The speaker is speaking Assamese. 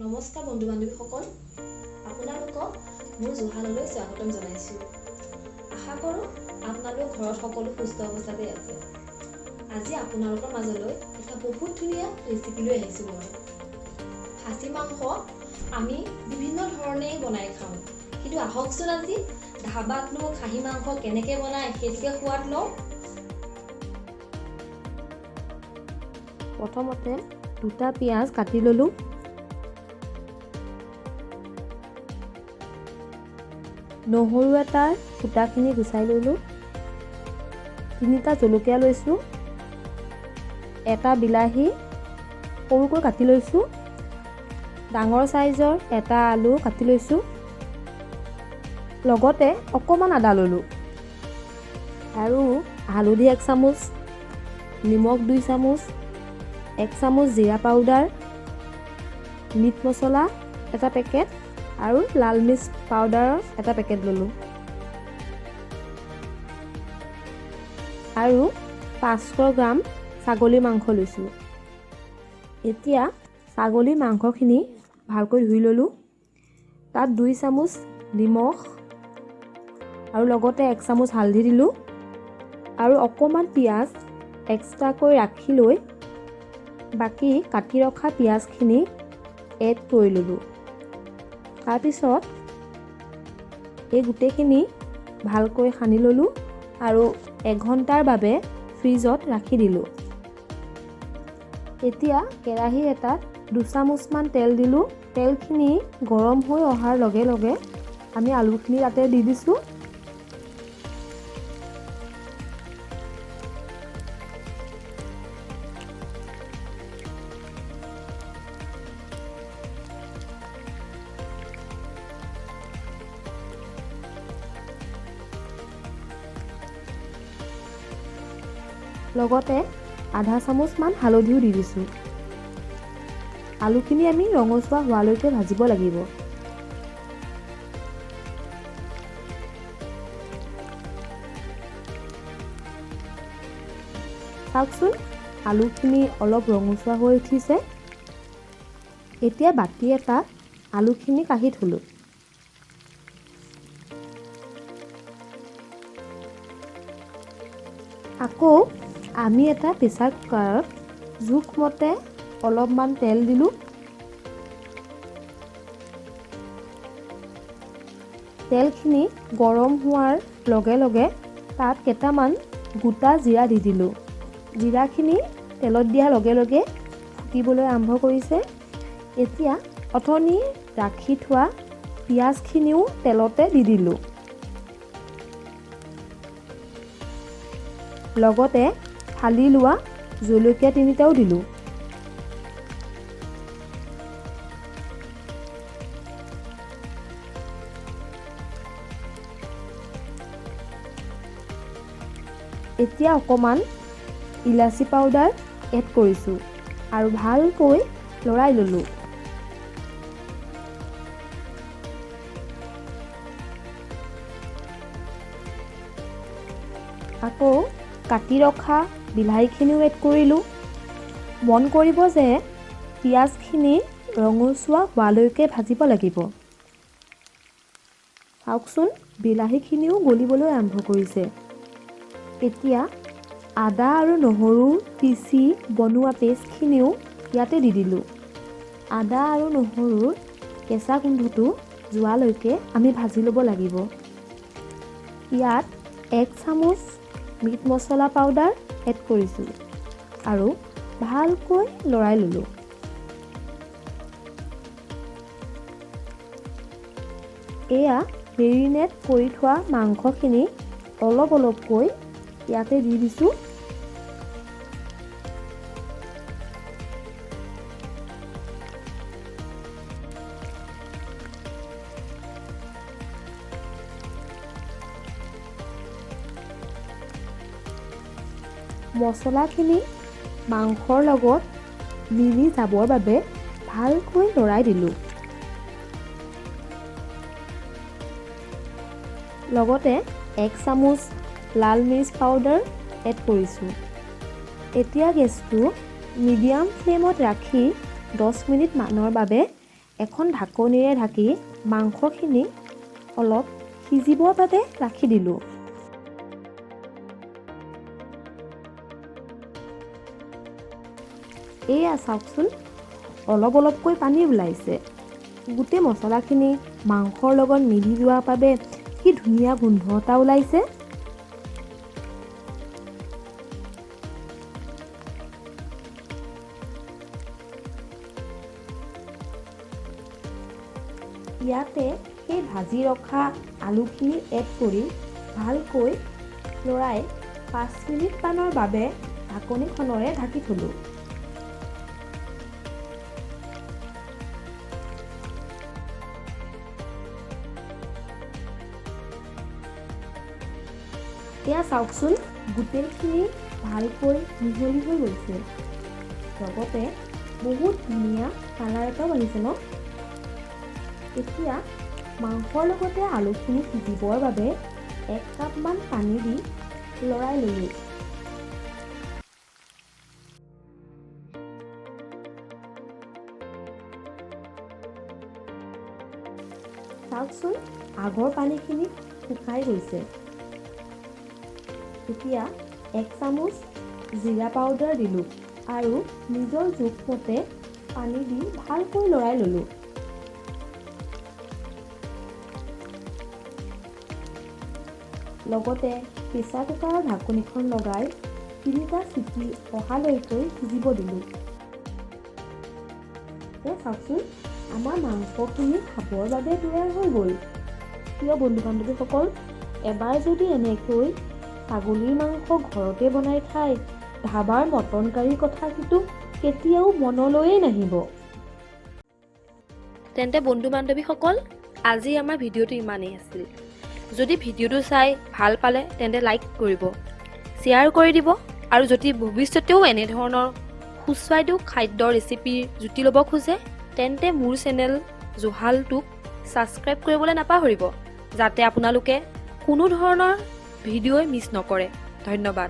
নমস্কাৰ বন্ধু বান্ধৱীসকল, আপোনালোকক মোৰ জুহাললৈ স্বাগতম জনাইছোঁ। আশা কৰোঁ আপোনালোক ঘৰত সকলো সুস্থ অৱস্থাতে আছে। আজি আপোনালোকৰ মাজলৈ এটা বহুত ধুনীয়া ৰেচিপি লৈ আহিছোঁ মই। খাচী মাংস আমি বিভিন্ন ধৰণেই বনাই খাওঁ, কিন্তু আহকচোন আজি ধাবাতনো খাহী মাংস কেনেকৈ বনায় সেইটোকে সোৱাদ লওঁ। প্ৰথমতে 2টা পিঁয়াজ কাটি ল'লোঁ। নহৰু এটাৰ ফুটাখিনি গুচাই ল'লোঁ। 3টা জলকীয়া লৈছোঁ। এটা বিলাহী সৰুকৈ কাটি লৈছোঁ। ডাঙৰ চাইজৰ এটা আলু কাটি লৈছোঁ। লগতে অকণমান আদা ল'লোঁ আৰু হালধি 1 চামুচ, নিমখ 2 চামুচ, 1 চামুচ জিৰা পাউডাৰ, মিট মছলা এটা পেকেট আৰু লাল মিৰ্চ পাউডাৰৰ এটা পেকেট ল'লোঁ আৰু 500 গ্ৰাম ছাগলী মাংস লৈছোঁ। এতিয়া ছাগলী মাংসখিনি ভালকৈ ধুই ল'লোঁ। তাত 2 চামুচ নিমখ আৰু লগতে 1 চামুচ হালধি দিলোঁ আৰু অকণমান পিঁয়াজ এক্সট্ৰাকৈ ৰাখি লৈ বাকী কাটি ৰখা পিঁয়াজখিনি এড কৰি ল'লোঁ। তাৰপিছত এই গোটেইখিনি ভালকৈ সানি ল'লোঁ আৰু 1 ঘণ্টাৰ বাবে ফ্ৰিজত ৰাখি দিলোঁ। এতিয়া কেৰাহী এটাত 2 চামুচমান তেল দিলোঁ। তেলখিনি গৰম হৈ অহাৰ লগে লগে আমি আলুখিনি তাতে দি দিছোঁ। লগতে আধা চামুচমান হালধিও দি দিছোঁ। আলুখিনি আমি ৰঙচুৱা হোৱালৈকে ভাজিব লাগিব। চাওকচোন, আলুখিনি অলপ ৰঙচুৱা হৈ উঠিছে। এতিয়া বাতি এটাত আলুখিনি কাঢ়ি থলোঁ। আকৌ আমি এটা প্ৰেছাৰ কুকাৰত জোখমতে অলপমান তেল দিলোঁ। তেলখিনি গৰম হোৱাৰ লগে লগে তাত কেইটামান গোটা জিৰা দি দিলোঁ। জিৰাখিনি তেলত দিয়াৰ লগে লগে ফুটিবলৈ আৰম্ভ কৰিছে। এতিয়া অথনি ৰাখি থোৱা পিঁয়াজখিনিও তেলতে দি দিলোঁ। লগতে ফালি লোৱা জলকীয়া 3টাও দিলোঁ। এতিয়া অকণমান ইলাচি পাউডাৰ এড কৰিছোঁ আৰু ভালকৈ লৰাই ল'লোঁ। আকৌ কাটি ৰখা বিলাহীখিনিও এড কৰিলোঁ। মন কৰিব যে পিঁয়াজখিনি ৰঙচুৱা হোৱালৈকে ভাজিব লাগিব। চাওকচোন, বিলাহীখিনিও গলিবলৈ আৰম্ভ কৰিছে। এতিয়া আদা আৰু নহৰু পিচি বনোৱা পেষ্টখিনিও ইয়াতে দি দিলোঁ। আদা আৰু নহৰুৰ কেঁচা গোন্ধটো যোৱালৈকে আমি ভাজি ল'ব লাগিব। ইয়াত 1 চামুচ মিট মছলা পাউডাৰ এড কৰিছোঁ আৰু ভালকৈ লৰাই ল'লোঁ। এয়া মেৰিনেট কৰি থোৱা মাংসখিনি অলপ অলপকৈ ইয়াতে দি দিছোঁ। মছলাখিনি মাংসৰ লগত মিলি যাবৰ বাবে ভালকৈ লৰাই দিলোঁ। লগতে 1 চামুচ লাল মিৰ্চ পাউডাৰ এড কৰিছোঁ। এতিয়া গেছটো মিডিয়াম ফ্লেমত ৰাখি 10 মিনিট মানৰ বাবে এখন ঢাকনিৰে ঢাকি মাংসখিনি অলপ সিজিবৰ বাবে ৰাখি দিলোঁ। এয়া চাওকচোন, অলপ অলপকৈ পানী ওলাইছে। গোটেই মছলাখিনি মাংসৰ লগত মিলি যোৱাৰ বাবে কি ধুনীয়া গোন্ধ এটা ওলাইছে। ইয়াতে সেই ভাজি ৰখা আলুখিনি এড কৰি ভালকৈ লৰাই 5 মিনিটমানৰ বাবে ঢাকনিখনেৰে ঢাকি থলোঁ। এয়া চাওকচোন, গোটেইখিনি ভালকৈ মিহলি হৈ গৈছে। লগতে বহুত ধুনীয়া কালাৰ এটাও আহিছে ন। এতিয়া মাংসৰ লগতে আলুখিনি সিজিবৰ বাবে 1 কাপমান পানী দি লৰাই ল'লোঁ। চাওকচোন, আগৰ পানীখিনি শুকাই গৈছে। এতিয়া 1 চামুচ জিৰা পাউডাৰ দিলোঁ আৰু নিজৰ জোখমতে পানী দি ভালকৈ লৰাই ল'লোঁ। লগতে প্ৰেছাৰ কুকাৰৰ ঢাকনিখন লগাই 3টা চিটি অহালৈকৈ সিজিব দিলোঁ। চাওকচোন, আমাৰ মাংসখিনি খাবৰ বাবে তৈয়াৰ হৈ গ'ল। প্ৰিয় বন্ধু বান্ধৱীসকল, এবাৰ যদি এনেকৈ ছাগলীৰ মাংস ঘৰতে বনাই খায়, ধাবাৰ মটন কাৰীৰ কথা কিন্তু কেতিয়াও মনলৈয়ে নাহিব। তেন্তে বন্ধু বান্ধৱীসকল, আজি আমাৰ ভিডিঅ'টো ইমানেই আছিল। যদি ভিডিঅ'টো চাই ভাল পালে তেন্তে লাইক কৰিব, শ্বেয়াৰ কৰি দিব আৰু যদি ভৱিষ্যতেও এনেধৰণৰ সুস্বাদু খাদ্যৰ ৰেচিপিৰ জুতি ল'ব খোজে তেন্তে মোৰ চেনেল জোহালটোক ছাবস্ক্ৰাইব কৰিবলৈ নাপাহৰিব, যাতে আপোনালোকে কোনো ধৰণৰ ভিডিঅ'ই মিছ নকৰে। ধন্যবাদ।